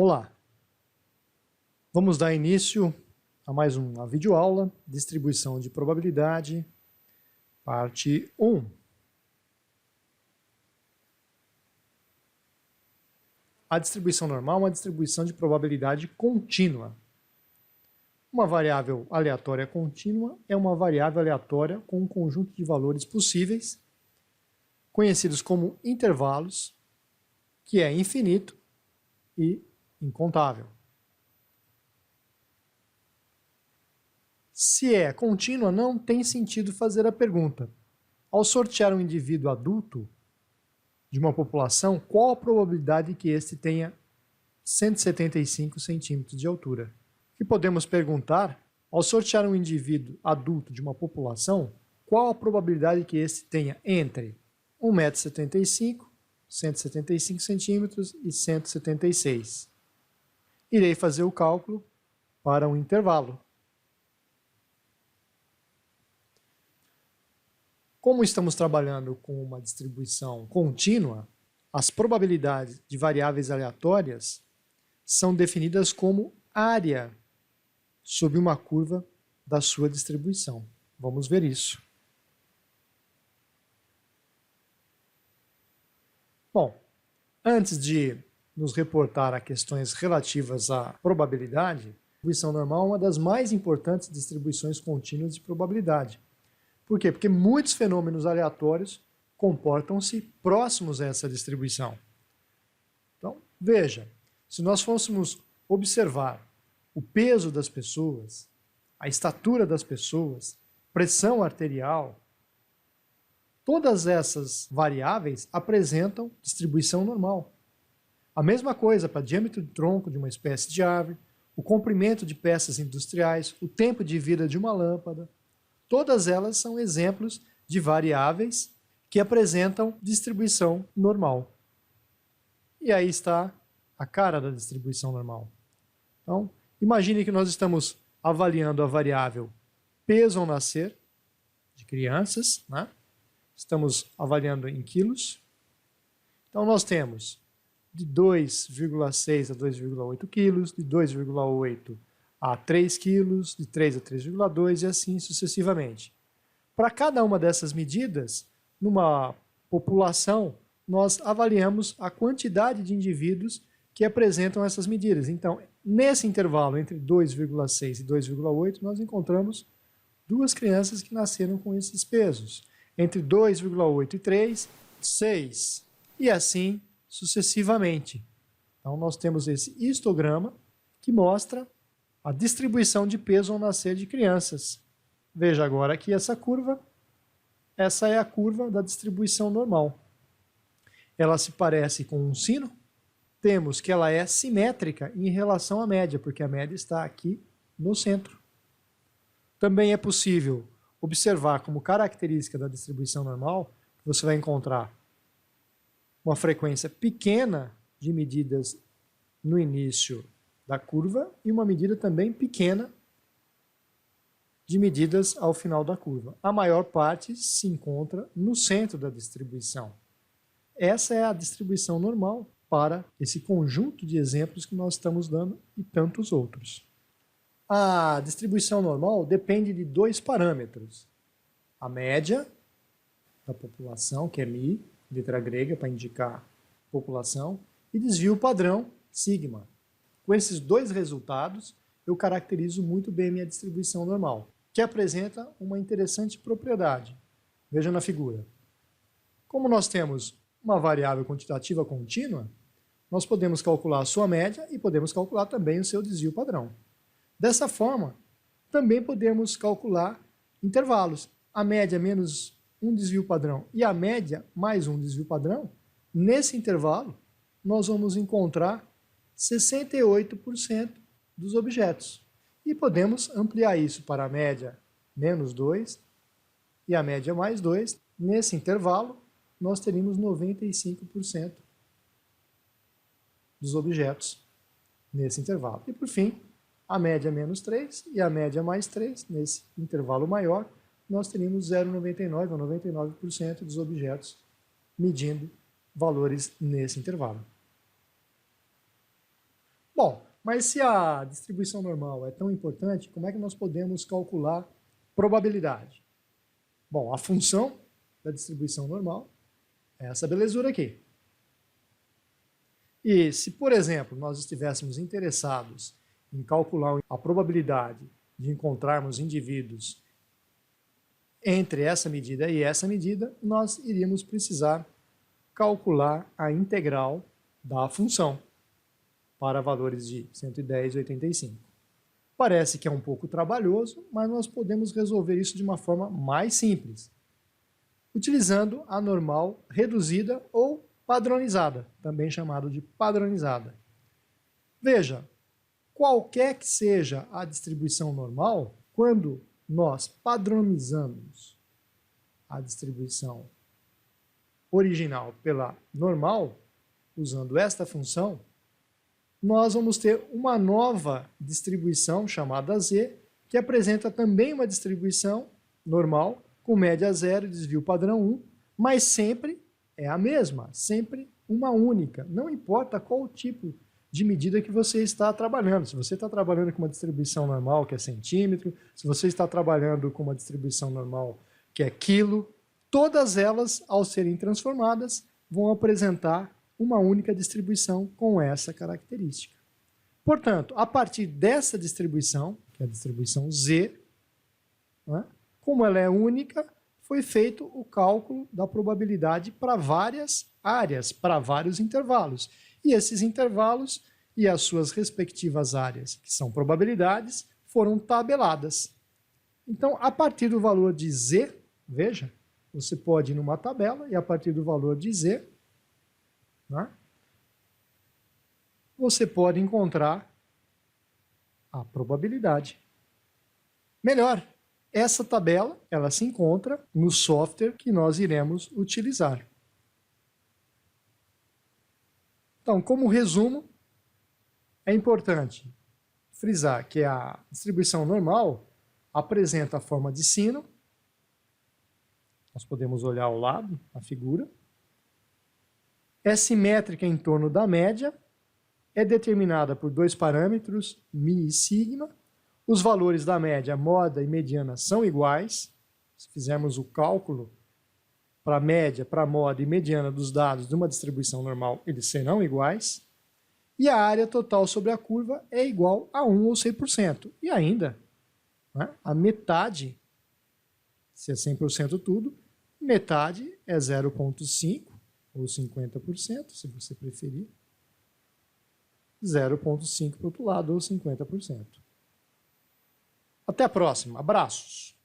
Olá, vamos dar início a mais uma videoaula, distribuição de probabilidade, parte 1. A distribuição normal é uma distribuição de probabilidade contínua. Uma variável aleatória contínua é uma variável aleatória com um conjunto de valores possíveis, conhecidos como intervalos, que é infinito e incontável. Se é contínua, não tem sentido fazer a pergunta: ao sortear um indivíduo adulto de uma população, qual a probabilidade que este tenha 175 centímetros de altura? O que podemos perguntar: ao sortear um indivíduo adulto de uma população, qual a probabilidade que este tenha entre 1,75 m, 175 centímetros e 176? Irei fazer o cálculo para um intervalo. Como estamos trabalhando com uma distribuição contínua, as probabilidades de variáveis aleatórias são definidas como área sob uma curva da sua distribuição. Vamos ver isso. Bom, antes de nos reportar a questões relativas à probabilidade, a distribuição normal é uma das mais importantes distribuições contínuas de probabilidade. Por quê? Porque muitos fenômenos aleatórios comportam-se próximos a essa distribuição. Então, veja, se nós fôssemos observar o peso das pessoas, a estatura das pessoas, pressão arterial, todas essas variáveis apresentam distribuição normal. A mesma coisa para diâmetro de tronco de uma espécie de árvore, o comprimento de peças industriais, o tempo de vida de uma lâmpada. Todas elas são exemplos de variáveis que apresentam distribuição normal. E aí está a cara da distribuição normal. Então, imagine que nós estamos avaliando a variável peso ao nascer de crianças, né? Estamos avaliando em quilos. Então, nós temos de 2,6 a 2,8 quilos, de 2,8 a 3 quilos, de 3 a 3,2 e assim sucessivamente. Para cada uma dessas medidas, numa população, nós avaliamos a quantidade de indivíduos que apresentam essas medidas. Então, nesse intervalo entre 2,6 e 2,8, nós encontramos duas crianças que nasceram com esses pesos. Entre 2,8 e 3, 6. E assim sucessivamente. Então, nós temos esse histograma que mostra a distribuição de peso ao nascer de crianças. Veja agora aqui essa curva. Essa é a curva da distribuição normal. Ela se parece com um sino. Temos que ela é simétrica em relação à média, porque a média está aqui no centro. Também é possível observar como característica da distribuição normal, você vai encontrar uma frequência pequena de medidas no início da curva e uma medida também pequena de medidas ao final da curva. A maior parte se encontra no centro da distribuição. Essa é a distribuição normal para esse conjunto de exemplos que nós estamos dando e tantos outros. A distribuição normal depende de dois parâmetros. A média da população, que é μ, letra grega para indicar população, e desvio padrão, sigma. Com esses dois resultados, eu caracterizo muito bem minha distribuição normal, que apresenta uma interessante propriedade. Veja na figura. Como nós temos uma variável quantitativa contínua, nós podemos calcular a sua média e podemos calcular também o seu desvio padrão. Dessa forma, também podemos calcular intervalos. A média menos um desvio padrão e a média mais um desvio padrão, nesse intervalo, nós vamos encontrar 68% dos objetos. E podemos ampliar isso para a média menos 2 e a média mais 2. Nesse intervalo, nós teríamos 95% dos objetos nesse intervalo. E, por fim, a média menos 3 e a média mais 3, nesse intervalo maior, nós teríamos 0,99 ou 99% dos objetos medindo valores nesse intervalo. Mas se a distribuição normal é tão importante, como é que nós podemos calcular probabilidade? Bom, a função da distribuição normal é essa belezura aqui. E se, por exemplo, nós estivéssemos interessados em calcular a probabilidade de encontrarmos indivíduos entre essa medida e essa medida, nós iríamos precisar calcular a integral da função para valores de 110 e 85. Parece que é um pouco trabalhoso, mas nós podemos resolver isso de uma forma mais simples, utilizando a normal reduzida ou padronizada, também chamado de padronizada. Veja, qualquer que seja a distribuição normal, quando nós padronizamos a distribuição original pela normal, usando esta função, nós vamos ter uma nova distribuição chamada Z, que apresenta também uma distribuição normal, com média zero e desvio padrão 1, mas sempre é a mesma, sempre uma única. Não importa qual tipo de medida que você está trabalhando. Se você está trabalhando com uma distribuição normal, que é centímetro, se você está trabalhando com uma distribuição normal, que é quilo, todas elas, ao serem transformadas, vão apresentar uma única distribuição com essa característica. Portanto, a partir dessa distribuição, que é a distribuição Z, né, como ela é única, foi feito o cálculo da probabilidade para várias áreas, para vários intervalos. E esses intervalos e as suas respectivas áreas, que são probabilidades, foram tabeladas. Então, a partir do valor de Z, veja, você pode ir numa tabela e a partir do valor de Z, né, você pode encontrar a probabilidade. Melhor, essa tabela ela se encontra no software que nós iremos utilizar. Então, como resumo, é importante frisar que a distribuição normal apresenta a forma de sino. Nós podemos olhar ao lado a figura. É simétrica em torno da média, é determinada por dois parâmetros, μ e sigma. Os valores da média, moda e mediana, são iguais. Se fizermos o cálculo para a média, para a moda e mediana dos dados de uma distribuição normal, eles serão iguais. E a área total sobre a curva é igual a 1 ou 100%. E ainda, né, a metade, se é 100% tudo, metade é 0,5 ou 50%, se você preferir. 0,5 para o outro lado, ou 50%. Até a próxima. Abraços!